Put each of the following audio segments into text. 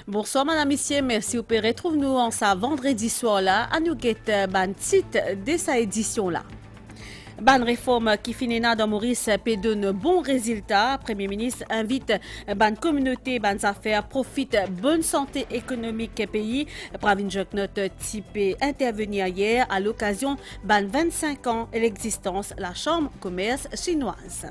Bonsoir madame, monsieur, merci au père. Retrouve-nous en sa vendredi soir là, à nous get ban titre de sa édition là. Ban réforme qui finit dans Maurice peut donner bons résultats. Premier ministre invite ban communauté, ban affaires, profite bonne santé économique pays. Pravin Joknot type intervenir hier à l'occasion ban 25 ans et l'existence la chambre commerce chinoise.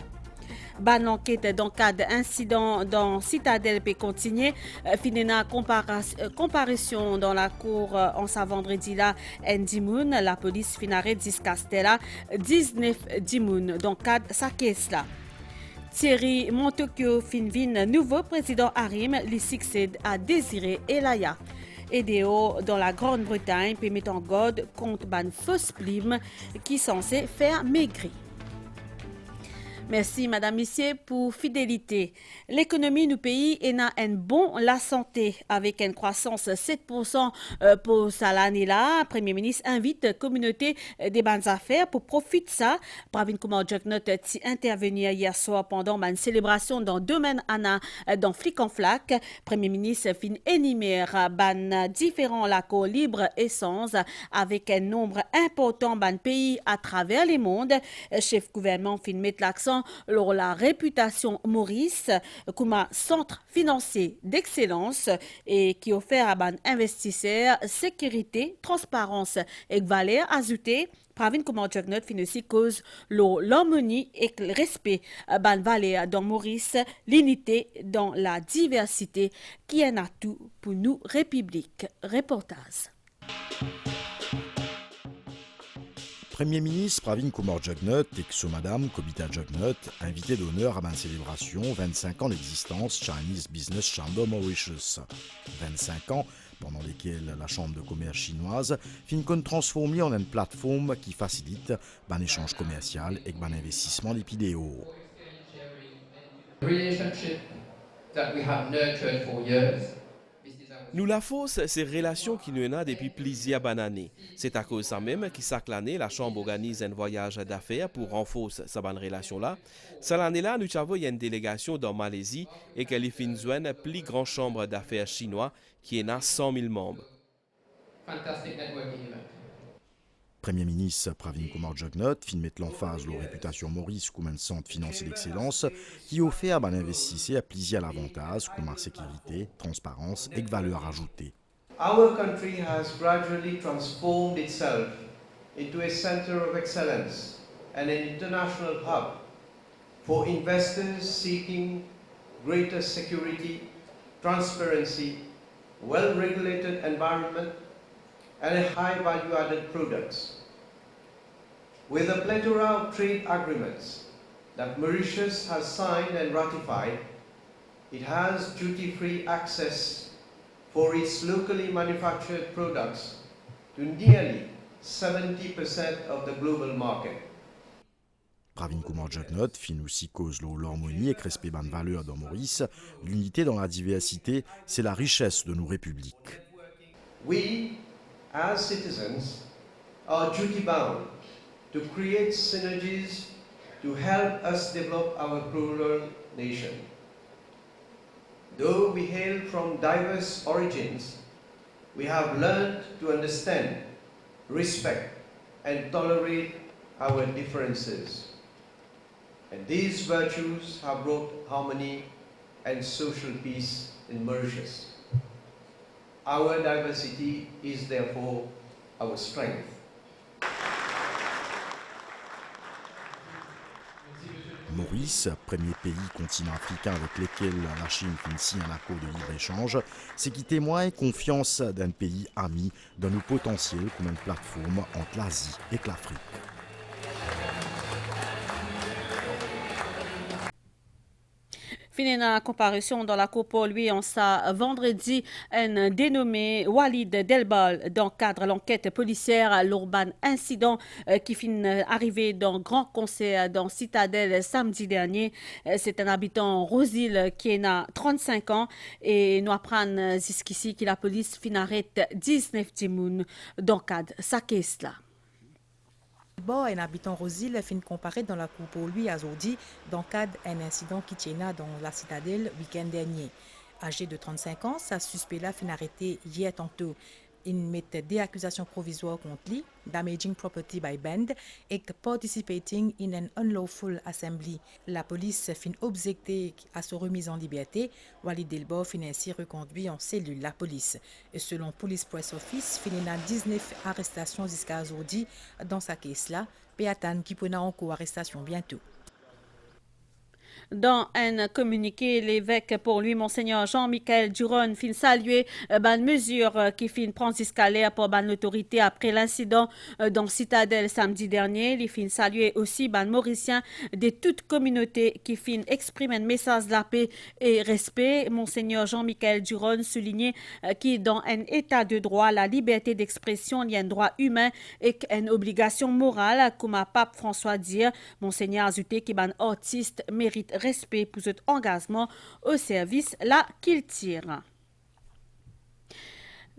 Ban enquête dans le cadre d'incident dans Citadelle peut continuer. Finena comparution dans la cour en sa vendredi là, Ndimoun, la police finaré Discastella, 19 Dimoun dans le cadre sa caisse là. Thierry Montokyo Finvin, nouveau président Harim, lui succède à Désiré Elaya. EDO dans la Grande-Bretagne peut mettre en garde contre ban fausse plume qui est censé faire maigrir. Merci, madame, monsieur, pour fidélité. L'économie du pays est dans un bon la santé avec une croissance de 7% pour cette année-là. Premier ministre invite la communauté des bonnes affaires pour profiter de ça. Pravin Kumar Joknot intervenir hier soir pendant une célébration dans le domaine Anna dans Flic en Flac. Premier ministre fin énumère ban différents lacos libres essence avec un nombre important de pays à travers le monde. Chef gouvernement fin mettre l'accent sur la réputation Maurice comme un centre financier d'excellence et qui offre à ban investisseurs sécurité, transparence et valeur ajoutée. Pravin Kumar Joknot fin aussi cause l'harmonie et le respect ban valeur dans Maurice, l'unité dans la diversité qui est un atout pour nous république. Reportage. Premier ministre Pravin Kumar Joknot et Madame Kobita Joknot, invité d'honneur à ma célébration 25 ans d'existence Chinese Business Chamber Mauritius. 25 ans pendant lesquels la Chambre de commerce chinoise finit transformée en une plateforme qui facilite un échange commercial et un investissement d'épidéo. Nous la force, ces relations qui nous ont depuis plusieurs années. C'est à cause de ça même que chaque année, la Chambre organise un voyage d'affaires pour renforcer cette bonne relation-là. Cette année-là, nous avons une délégation dans Malaisie et qu'elle est une la plus grande chambre d'affaires chinoise qui est à 100 000 membres. Premier ministre Pravin Kumar Joknot fin mettre l'emphase sur la réputation Maurice comme un centre financier d'excellence qui offre à investisseurs à plusieurs avantages comme la sécurité, transparence et valeur ajoutée. Our country has gradually transformed itself into a center of excellence and an international hub for investors seeking greater security, transparency, well-regulated environment, and a high value-added products. With a plethora of trade agreements that Mauritius has signed and ratified, it has duty-free access for its locally manufactured products to nearly 70% of the global market. Pravin Kumar Joknot fin aussi cause l'harmonie et respect ban valeur dans Maurice. L'unité dans la diversité, c'est la richesse de nos républiques. We, as citizens, are duty-bound to create synergies to help us develop our plural nation. Though we hail from diverse origins, we have learned to understand, respect, and tolerate our differences. And these virtues have brought harmony and social peace in Mauritius. Our diversity is therefore our strength. Maurice, premier pays continent africain avec lequel la Chine signe un accord de libre-échange, c'est qui témoigne confiance d'un pays ami dans nos potentiels comme une plateforme entre l'Asie et l'Afrique. Fini la comparution dans la cour pour lui en sa vendredi, un dénommé Walid Delbal dans le cadre de l'enquête policière l'urban incident qui finit arrivé dans Grand Concert dans Citadelle samedi dernier. C'est un habitant Rosil qui a 35 ans et nous apprenons jusqu'ici que la police fin arrête 19 timoun dans le cadre de sa caisse là. Bon, un habitant Rosil fin comparé dans la cour pour lui à Zodi dans le cadre d'un incident qui tient dans la citadelle le week-end dernier. Âgé de 35 ans, sa suspect-là fin arrêté hier tantôt. Il met des accusations provisoires contre lui, damaging property by band et participating in an unlawful assembly. La police fin objecté à sa remise en liberté, Walid Delbor fin ainsi reconduit en cellule la police. Et selon Police Press Office, fin a 19 arrestations jusqu'à aujourd'hui dans sa caisse-là, Péatan qui prendra en co-arrestation bientôt. Dans un communiqué, l'évêque pour lui, Monseigneur Jean-Michel Duron, fin saluer une mesure qui fin prendre escalaire pour l'autorité après l'incident dans Citadelle samedi dernier. Il fin saluer aussi Mauricien de toute communauté qui fin exprimer un message de la paix et respect. Monseigneur Jean-Michel Duron soulignait qui dans un état de droit, la liberté d'expression il y a un droit humain et une obligation morale, comme a Pape François dit. Monseigneur ajouté qui un artiste mérite respect pour cet engagement au service là qu'il tire.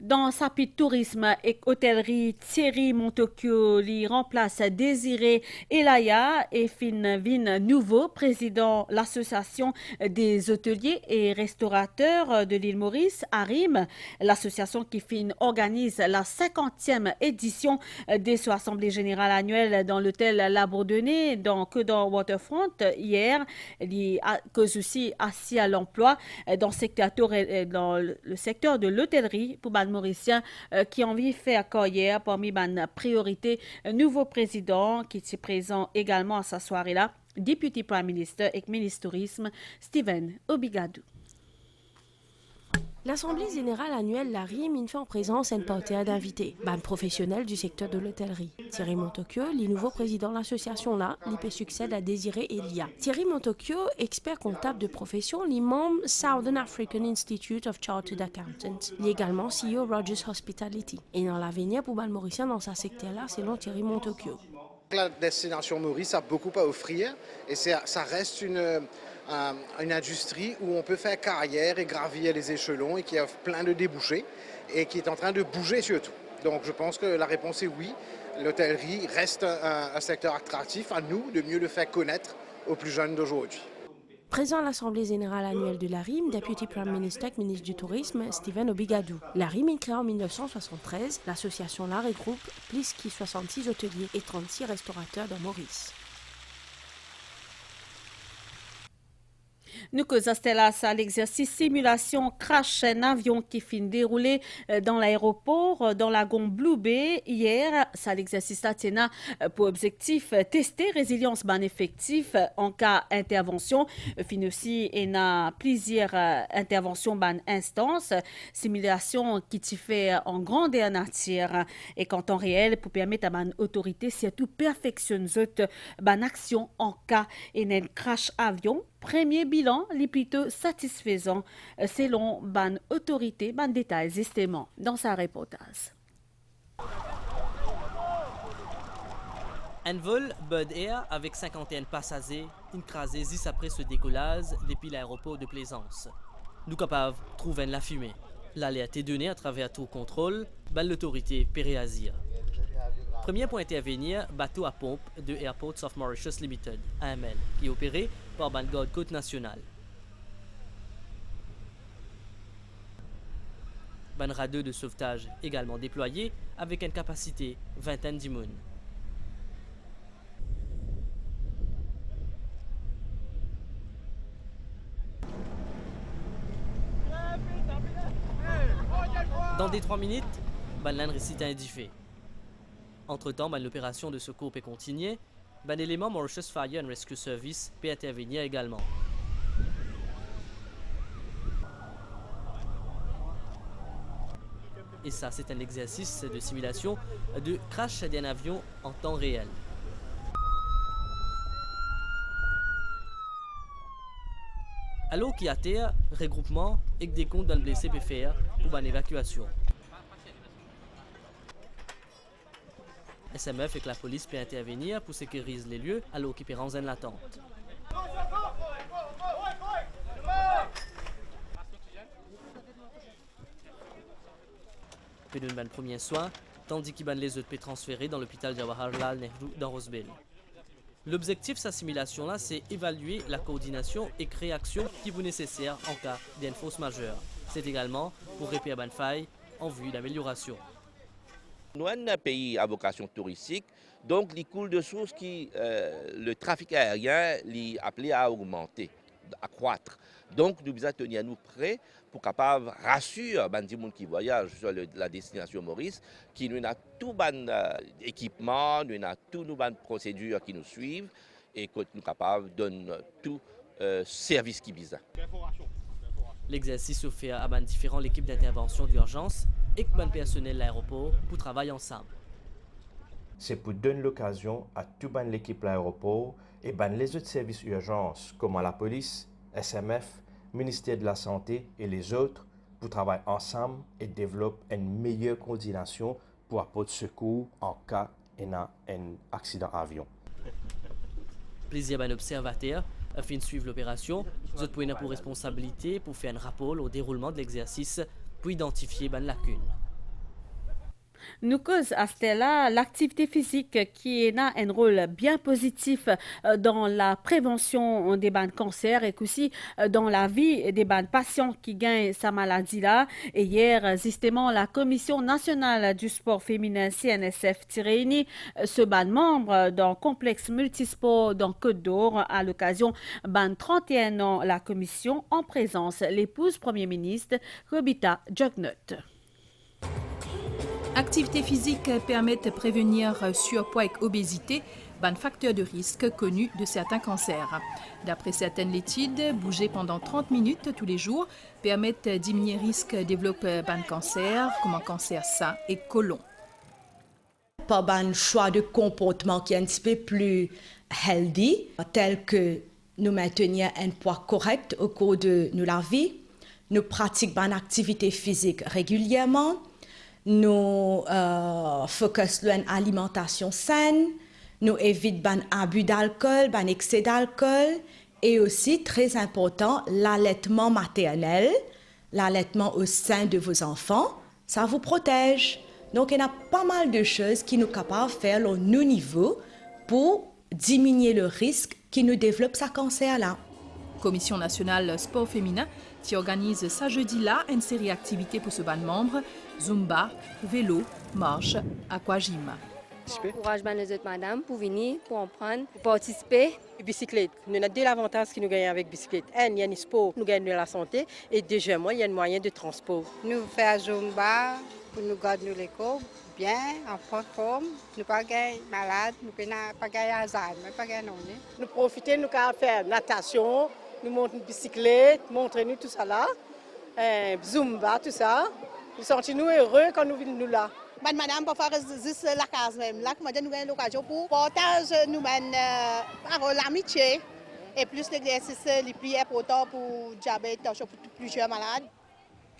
Dans sa tourisme et hôtellerie, Thierry Montocchio lui remplace Désiré Elaya et Vin nouveau président de l'association des hôteliers et restaurateurs de l'île Maurice, ARIM, l'association qui organise la 50e édition des assemblées générales annuelles dans l'hôtel La Bourdonnais, dans Waterfront hier, il cause aussi assis à l'emploi dans le secteur de l'hôtellerie pour Mauricien qui ont envie de faire carrière parmi les priorités. Nouveau président qui est présent également à sa soirée-là, Deputy Prime Minister et ministre tourisme, Stephen Obigadou. L'Assemblée générale annuelle l'ARIM fait en présence une parterre d'invités, professionnels du secteur de l'hôtellerie. Thierry Montocchio, le nouveau président de l'association-là, il succède à Désiré Elia. Thierry Montocchio, expert comptable de profession, il membre Southern African Institute of Chartered Accountants. Il est également CEO Rogers Hospitality. Et dans l'avenir pour Mauricien dans ce secteur-là, selon Thierry Montocchio. La destination Maurice a beaucoup à offrir et ça reste une industrie où on peut faire carrière et gravir les échelons et qui a plein de débouchés et qui est en train de bouger surtout. Donc je pense que la réponse est oui. L'hôtellerie reste un secteur attractif, à nous de mieux le faire connaître aux plus jeunes d'aujourd'hui. Présent à l'Assemblée générale annuelle de l'ARIM, Deputy Prime Minister et ministre du Tourisme, Stephen Obigadou. L'ARIM est créée en 1973. L'association-là regroupe plus de 66 hôteliers et 36 restaurateurs dans Maurice. Nous causons à l'exercice simulation crash un avion qui finit déroulé dans l'aéroport dans la Gombe Blue Bay hier. Ça l'exercice là pour objectif tester résilience effectif en cas d'intervention. Fin aussi il y a plusieurs interventions instances. Simulation qui t'y fait en grande et en nature et qu'en temps réel pour permettre à l'autorité surtout perfectionner action en cas d'un crash avion. Premier bilan, les plutôt satisfaisant selon ban autorité, ban détails justement dans sa reportage. Un vol Bud Air avec 51 passagers écrasé juste après ce décollage depuis l'aéroport de Plaisance. Nous capables de trouver la fumée. L'alerte est donnée à travers tout contrôle, ban l'autorité Péréazir. Premier point intervenir, bateau à pompe de Airports of Mauritius Limited, AML, qui est opéré par Bangor Côte Nationale. Ban radar de sauvetage également déployé avec une capacité vingtaine d'immunes. Dans des 3 minutes, ban récite un édifié. Entre-temps, l'opération de secours peut continuer. L'élément Mauritius Fire and Rescue Service peut intervenir également. Et ça, c'est un exercice de simulation de crash d'un avion en temps réel. À l'eau qui a terre, regroupement et des comptes d'un blessé peut faire pour une évacuation. SMF et que la police peut intervenir pour sécuriser les lieux alors qu'ils peut en l'attente. Peut donner un premier soin, tandis qu'ils les autres peut transférer dans l'hôpital Jawaharlal Nehru dans Roseville. L'objectif de cette simulation-là, c'est évaluer la coordination et créer action qui vous nécessaire en cas d'une fausse majeure. C'est également pour réparer une faille en vue d'amélioration. Nous sommes un pays à vocation touristique, donc il coule de sources qui le trafic aérien est appelé à augmenter, à croître. Donc nous devons tenir nous prêts pour capable rassurer les gens qui voyagent sur la destination Maurice, qui nous a tout bon équipement, nous a tout nos bonnes procédures qui nous suivent et que nous capables de donner tout service qui vise. L'exercice se fait à différentes équipes d'intervention d'urgence et le personnel de l'aéroport pour travailler ensemble. C'est pour donner l'occasion à toute l'équipe de l'aéroport et les autres services urgence comme la police, SMF, ministère de la Santé et les autres pour travailler ensemble et développer une meilleure coordination pour apporter secours en cas d'un accident avion. Plaisir à observateur afin de suivre l'opération. Vous êtes pour responsabilité pour faire un rapport au déroulement de l'exercice pour identifier les lacunes. Nous cause à Stella l'activité physique qui a un rôle bien positif dans la prévention des cancers et aussi dans la vie des patients qui gagnent sa maladie là. Et hier, justement, la Commission nationale du sport féminin CNSF réunit ce membre d'un complexe multisport dans Côte d'Or à l'occasion de 31 ans la commission en présence l'épouse Premier ministre Kobita Jugnut. Activité physique permet de prévenir surpoids et obésité, un facteur de risque connu de certains cancers. D'après certaines études, bouger pendant 30 minutes tous les jours permet de diminuer le risque de développer un cancer, comme un cancer sein et côlon. Par un choix de comportement qui est un petit peu plus healthy, tel que nous maintenir un poids correct au cours de la vie, nous pratiquons une activité physique régulièrement, nous focus sur une alimentation saine, nous évitons l'abus d'alcool, l'excès d'alcool et aussi, très important, l'allaitement maternel, l'allaitement au sein de vos enfants, ça vous protège. Donc, il y a pas mal de choses qui nous sommes capables de faire au nos niveaux pour diminuer le risque qui nous développe ce cancer-là. Commission nationale sport féminin qui organise ça jeudi-là une série d'activités pour ce ban membre, Zumba, vélo, marche, aquagym. J'encourage les autres madames pour venir, pour en prendre, pour participer. Bicyclette, nous avons deux avantages qui nous gagnons avec bicyclette. Un, il y a un sport, nous gagnons de la santé. Et deuxièmement, il y a un moyen de transport. Nous faisons Zumba pour nous garder les corps bien, en forme. Nous ne pas malades, nous ne pas Alzheimer, pas non. Nous profitons, nous faire natation, nous montons une bicyclette, montrer-nous tout ça là. Zumba, tout ça. Nous sentons-nous heureux quand nous venons là. Madame, parfois, juste la case même. Là, nous avons l'occasion pour partager l'amitié et plus l'exercice, les plus important pour le diabète, pour plusieurs malades.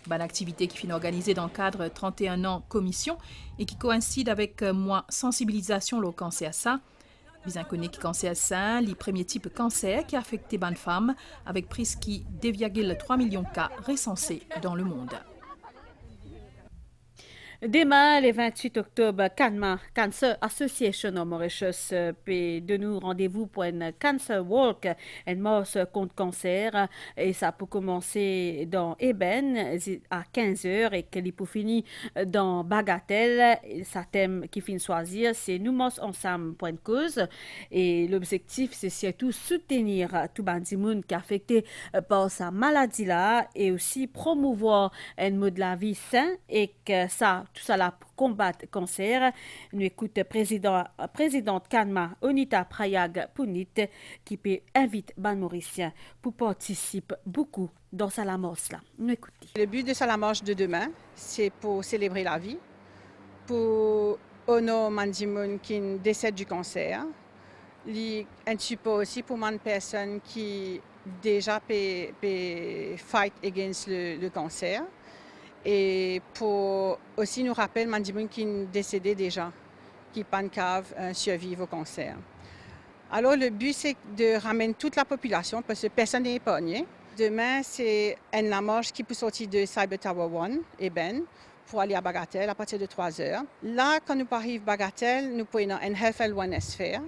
Bonne activité qui finit organisée dans le cadre 31 ans commission et qui coïncide avec mois sensibilisation au cancer sein. Bien connu que cancer sein, les premiers types de cancer qui affectent les femmes avec presque 2,3 millions de cas recensés dans le monde. Demain, le 28 octobre, Kanma Cancer Association of Mauritius peut de nous rendez-vous pour une Cancer Walk, une marche contre cancer. Et ça peut commencer dans Eben à 15h et que peut finir dans Bagatelle. Sa thème qui finit choisir, c'est Nous marchons ensemble pour une cause. Et l'objectif, c'est surtout soutenir tout le monde qui est affecté par sa maladie-là et aussi promouvoir un mode de la vie sain et que ça, tout ça là pour combattre le cancer. Nous écoutons présidente Kanma, Onita Prayag Punit, qui peut inviter les Mauriciens pour participer beaucoup dans Salamos là. Nous écoutons. Le but de Salamos de demain, c'est pour célébrer la vie, pour honorer Mandimoun qui décède du cancer, un support aussi pour les personnes qui déjà peut fight against le cancer. Et pour aussi nous rappeler Mandimoun qui est décédé déjà, qui pas cave survivre au cancer. Alors le but c'est de ramener toute la population parce que personne n'est épargné. Demain c'est une marche qui peut sortir de Cyber Tower 1 et Ben pour aller à Bagatelle à partir de 3h. Là quand nous arrivons à Bagatelle, nous pouvons une Health and Wellness Fair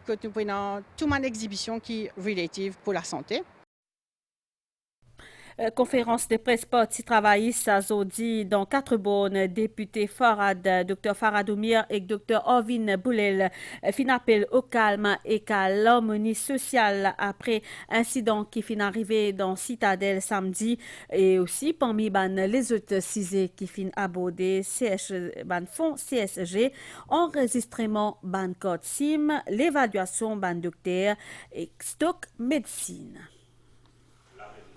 que nous prenons toute une exhibition qui est relative pour la santé. Conférence de presse parti travailliste à Zodi dans 4 bonnes députés Dr Farad Oumir et Dr Ovin Boulel fin appel au calme et à l'harmonie sociale après incident qui fin arrivé dans Citadelle samedi et aussi parmi les autres cisés qui fin abordé fonds CSG, enregistrement code SIM, l'évaluation docteur et stock médecine.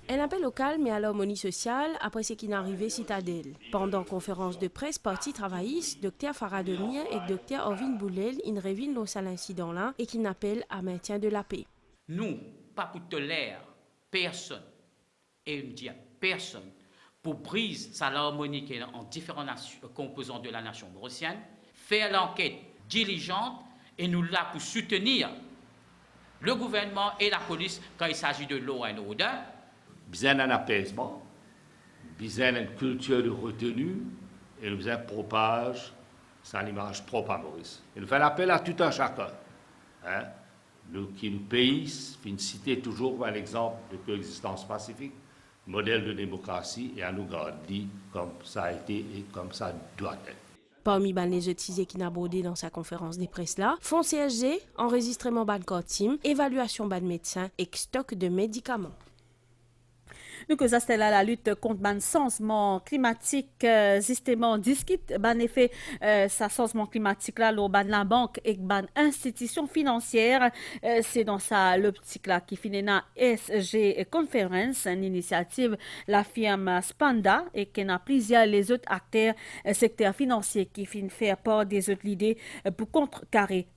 Un appel au calme et à l'harmonie sociale après ce qui n'est arrivé Citadelle. Pendant conférence de presse parti travailliste, Dr Farad Oumir et Dr Ovin Boulel révèlent l'incident-là et qui n'appellent à maintien de la paix. Nous, pas pour tolérer personne, et on dit personne, pour briser l'harmonie qui est en différents composants de la nation mauricienne, faire l'enquête diligente et nous là pour soutenir le gouvernement et la police quand il s'agit de law and order. Besoin d'un apaisement, besoin d'une culture de retenue et nous besoin de propage sans l'image propre à Maurice. Et nous faisons appel à tout un chacun. Nous qui nous pays, fin citer toujours un exemple de coexistence pacifique, modèle de démocratie et à nous grandir comme ça a été et comme ça doit être. Parmi les autres qui n'a abordé dans sa conférence de presse là, fonds CSG, enregistrement code SIM, évaluation médecin et stock de médicaments. Nous que ça c'est là la lutte contre le changement climatique justement discute effet ça changement climatique là la banque et institution financière c'est dans ça l'optique là qui finit na SG Conference une initiative la firme Spanda et qui n'a plusieurs les autres acteurs secteur financier qui finit faire part des autres idées pour contrecarrer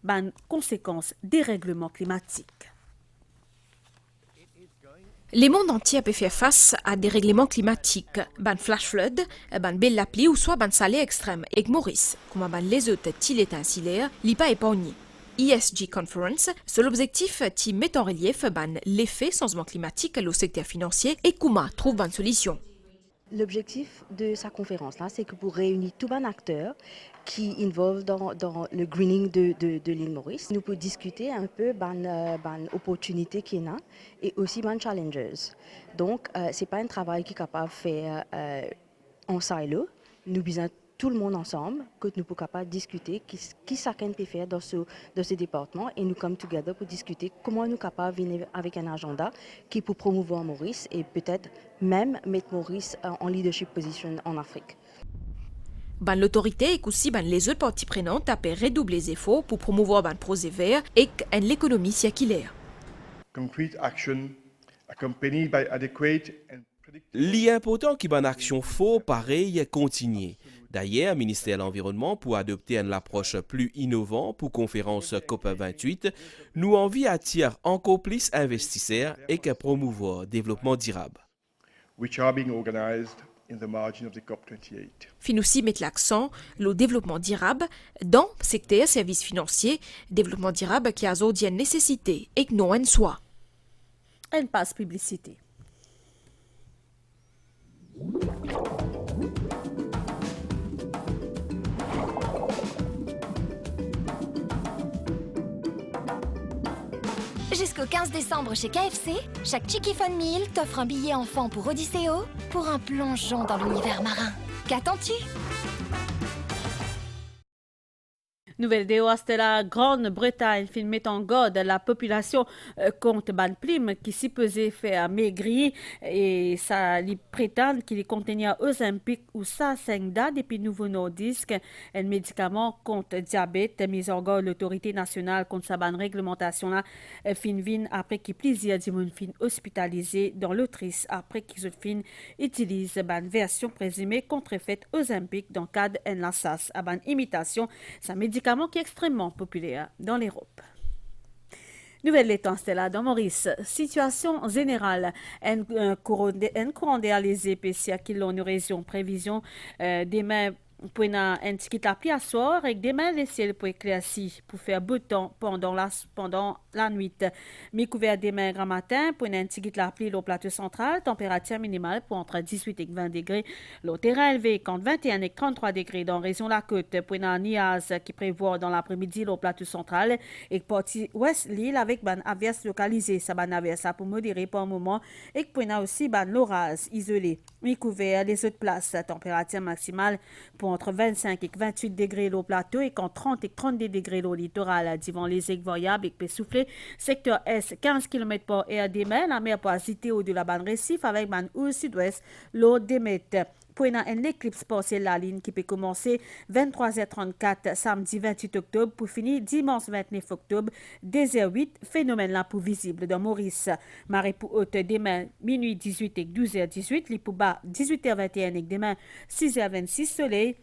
conséquences des règlements climatiques. Le monde entier peut faire face à des règlements climatiques, flash flood, belle pluie ou soit salé extrême. Et Maurice, comme les autres îles insulaires, n'est pas épargné. ESG Conference, c'est l'objectif qui met en relief l'effet changement climatique au secteur financier et comment trouve une solution. L'objectif de sa conférence-là, c'est que pour réunir tous les acteurs qui involvent dans le greening de l'île Maurice, nous pouvons discuter un peu des opportunités qu'il y a et aussi des challenges. Donc, ce n'est pas un travail qui est capable de faire en silo. Nous besoin tout le monde ensemble, que nous pouvons capable de discuter qui chacun peut faire dans ce département et nous sommes together pour discuter comment nous sommes capables de venir avec un agenda qui peut promouvoir Maurice et peut-être même mettre Maurice en leadership position en Afrique. L'autorité et aussi les autres parties prenantes peuvent redoubler les efforts pour promouvoir le projet vert et l'économie circulaire. Concrete action accompanied by adequate and L'important qui ban action faux pareil continuer. D'ailleurs, le ministère de l'Environnement, pour adopter une approche plus innovante pour conférence COP28, nous envie attirer encore plus investisseurs et que promouvoir le développement durable. Which are being organized in the margin of the COP28. Fin aussi mettre l'accent le développement durable dans le secteur services financiers, développement durable qui a aujourd'hui une nécessité et que non en soi. Elle passe publicité. Jusqu'au 15 décembre chez KFC, chaque Chicky Fun Meal t'offre un billet enfant pour Odysseo pour un plongeon dans l'univers marin. Qu'attends-tu? Nouvelle vidéo, c'était la Grande-Bretagne filmée en garde la population contre ban plume qui s'y pesait fait maigrir et ça lui prétend qu'il contenait Ozempic ou Saxenda depuis nouveau nordique un médicament contre diabète mis en garde l'autorité nationale contre sa ban réglementation là fin après qu'il plusieurs d'immun fin hospitalisés dans l'Autriche après qu'ils fin utilisent ban version présumée contrefaite Ozempic dans le cadre d'une lassas à ban imitation sa médicament qui est extrêmement populaire dans l'Europe. Nouvelle étancelle là dans Maurice. Situation générale. Un courant d'air les épaisseurs qui l'ont une région prévision demain Pour un petit la pluie à soir avec demain les ciels pour éclaircir pour faire beau temps pendant la nuit. Mi couvert demain grand matin pour un petit la pluie au plateau central, température minimale pour entre 18 et 20 degrés. L'eau terrain élevé entre 21 et 33 degrés dans la région la côte pour un niaz qui prévoit dans l'après-midi au plateau central et partie ouest l'île avec ban averse localisée. Ça ban averse pour modérer pour un moment et pour aussi ban l'orage isolé. Mi couvert les autres places, température maximale pour entre 25 et 28 degrés au plateau et quand 30 et 32 degrés au littoral. Divant les aigues variables et peut souffler. Secteur Est, 15 km par heure demain. La mer peut agiter au de la bande récif avec ban au sud-ouest, l'eau d'émet. Pour une éclipse partielle la ligne qui peut commencer 23h34 samedi 28 octobre pour finir dimanche 29 octobre 2h08. Phénomène là pour visible dans Maurice. Marée pour haute demain minuit 18 et 12h18. Les pour bas 18h21 et demain 6h26 soleil.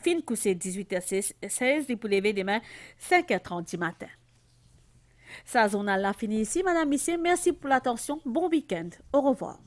Fin coussé 18h16 et pour lever demain 5h30 du matin. Sa journal là fini ici, madame, monsieur. Merci pour l'attention. Bon week-end. Au revoir.